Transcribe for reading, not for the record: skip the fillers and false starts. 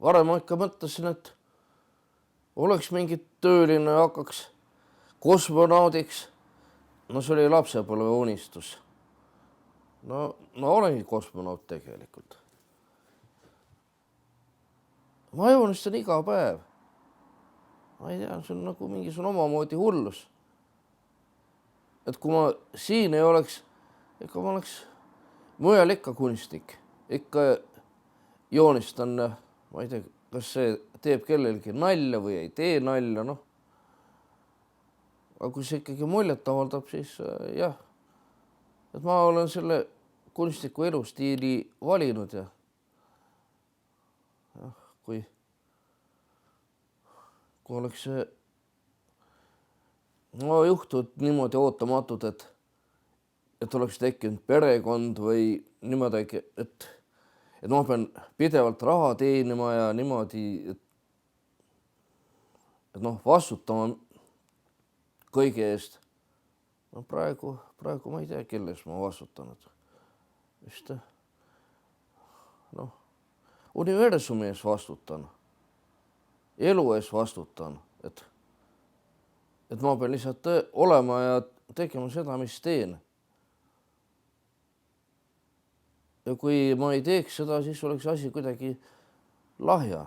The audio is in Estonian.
varem ma ikka mõtlesin, et oleks mingi tööline ja hakkaks kosmonaudiks. No see oli lapsepõlve unistus. No olengi kosmonaut tegelikult. Ma unistan iga päev. Ma ei tea, see on nagu mingisugune omamoodi hullus. Et kui ma siin ei oleks, ikka ma oleks mujal ikka kunstnik. Ikka joonistan, ma ei tea, kas see teeb kellelgi nalja või ei tee nalja, noh. Aga kui see ikkagi muljet avaldab, siis jah. Et ma olen selle kunstniku elustiili valinud ja kui oleks see juhtud niimoodi ootamatult, et oleks tekkinud perekond või niimoodi, et ma pean pidevalt raha teenima ja niimoodi, et vastutama kõige eest. No praegu ma ei tea, kelles ma vastutanud. Vist universumi ees vastutan. Elu ees vastutan, et ma pean lihtsalt olema ja tegema seda, mis teen. Ja kui ma ei teeks seda, siis oleks asi kuidagi lahja.